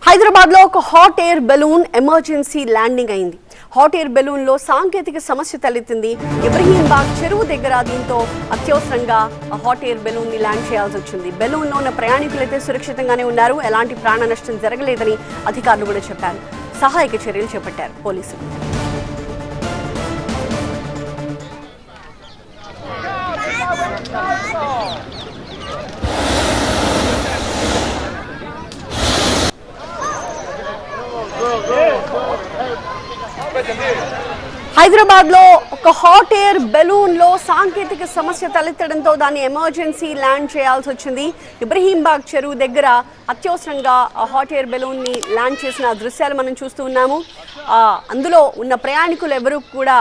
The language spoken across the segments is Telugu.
హైదరాబాద్ లో ఒక hot air balloon emergency landing అయింది. హాట్ ఎయిర్ బెలూన్ లో సాంకేతిక సమస్య తలెత్తింది. ఇబ్రహీంబాగ్ చెరువు దగ్గర దీంతో అత్యవసరంగా హాట్ ఎయిర్ బెలూన్ ని ల్యాండ్ చేయాల్సి వచ్చింది. బెలూన్ లో ఉన్న ప్రయాణికులైతే సురక్షితంగానే ఉన్నారు. ఎలాంటి ప్రాణ నష్టం జరగలేదని అధికారులు కూడా చెప్పారు. సహాయక చర్యలు చేపట్టారు పోలీసులు. హైదరాబాద్ లో ఒక హాట్ ఎయిర్ బెలూన్ లో సాంకేతిక సమస్య తలెత్తడంతో దాన్ని ఎమర్జెన్సీ ల్యాండ్ చేయాల్సి వచ్చింది. ఇబ్రహీంబాగ్ చెరువు దగ్గర అత్యవసరంగా హాట్ ఎయిర్ బెలూన్ ని ల్యాండ్ చేసిన దృశ్యాలు మనం చూస్తూ ఉన్నాము. అందులో ఉన్న ప్రయాణికులు ఎవరు కూడా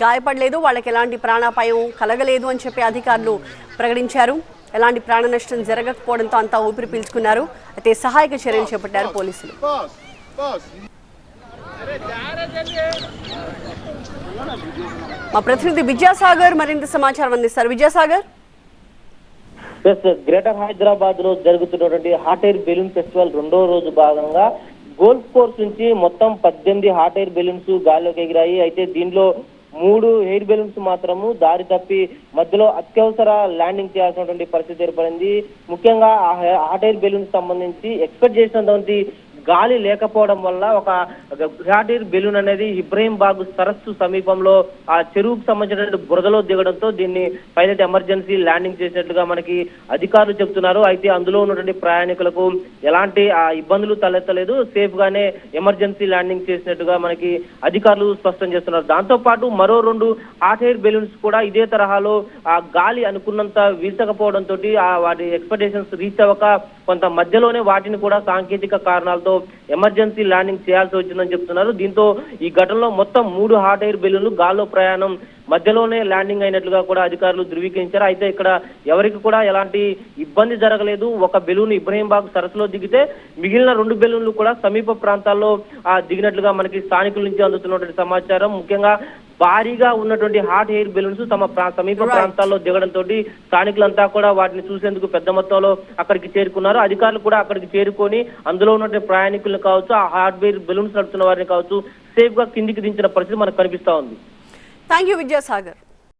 గాయపడలేదు. వాళ్ళకి ఎలాంటి ప్రాణాపాయం కలగలేదు అని చెప్పి అధికారులు ప్రకటించారు. ఎలాంటి ప్రాణ నష్టం జరగకపోవడంతో అంతా ఊపిరి పీల్చుకున్నారు. అయితే సహాయక చర్యలు చేపట్టారు పోలీసులు. మా ప్రతినిధి విద్యాసాగర్ మరింత సమాచారం అందిస్తారు. విద్యాసాగర్, గ్రేటర్ హైదరాబాద్ లో జరుగుతున్నటువంటి హాట్ ఎయిర్ బెలూన్ ఫెస్టివల్ రెండో రోజు భాగంగా గోల్ఫ్ కోర్స్ నుంచి మొత్తం 18 హాట్ ఎయిర్ బెలూన్స్ గాల్లోకి ఎగిరాయి. అయితే దీనిలో 3 ఎయిర్ బెలూన్స్ మాత్రము దారి తప్పి మధ్యలో అత్యవసర ల్యాండింగ్ చేయాల్సినటువంటి పరిస్థితి ఏర్పడింది. ముఖ్యంగా ఆ హాట్ ఎయిర్ బెలూన్ సంబంధించి ఎక్స్పెక్ట్ చేసినటువంటి గాలి లేకపోవడం వల్ల ఒక హాట్ ఎయిర్ బెలూన్ అనేది ఇబ్రహీంబాగ్ సరస్సు సమీపంలో ఆ చెరువుకు సంబంధించిన బురదలో దిగడంతో దీన్ని పైలట్ ఎమర్జెన్సీ ల్యాండింగ్ చేసినట్లుగా మనకి అధికారులు చెప్తున్నారు. అయితే అందులో ఉన్నటువంటి ప్రయాణికులకు ఎలాంటి ఇబ్బందులు తలెత్తలేదు. సేఫ్ గానే ఎమర్జెన్సీ ల్యాండింగ్ చేసినట్టుగా మనకి అధికారులు స్పష్టం చేస్తున్నారు. దాంతో పాటు మరో 2 హాట్ ఎయిర్ బెలూన్స్ కూడా ఇదే తరహాలో ఆ గాలి అనుకున్నంత వీల్చకపోవడంతో వాటి ఎక్స్పెక్టేషన్స్ రీచ్ అవ్వక కొంత మధ్యలోనే వాటిని కూడా సాంకేతిక కారణాలతో ఎమర్జెన్సీ ల్యాండింగ్ చేయాల్సి వచ్చిందని చెప్తున్నారు. దీంతో ఈ ఘటనలో మొత్తం 3 హాట్ ఎయిర్ బెలూన్లు గాల్లో ప్రయాణం మధ్యలోనే ల్యాండింగ్ అయినట్లుగా కూడా అధికారులు ధృవీకరించారు. అయితే ఇక్కడ ఎవరికి కూడా ఎలాంటి ఇబ్బంది జరగలేదు. ఒక బెలూన్ ఇబ్రహీంబాగ్ సరస్సులో దిగితే మిగిలిన 2 బెలూన్లు కూడా సమీప ప్రాంతాల్లో దిగినట్లుగా మనకి స్థానికుల నుంచి అందుతున్నటువంటి సమాచారం. ముఖ్యంగా భారీగా ఉన్నటువంటి హాట్ ఎయిర్ బెలూన్స్ తమ సమీప ప్రాంతాల్లో దిగడంతో స్థానికులంతా కూడా వాటిని చూసేందుకు పెద్ద మొత్తంలో అక్కడికి చేరుకున్నారు. అధికారులు కూడా అక్కడికి చేరుకొని అందులో ఉన్నటువంటి ప్రయాణికులను కావచ్చు, ఆ హాట్ ఎయిర్ బెలూన్స్ నడుపుతున్న వారిని కావచ్చు సేఫ్ గా కిందికి దించిన పరిస్థితి మనకు కనిపిస్తా ఉంది. Thank you Vidyasagar.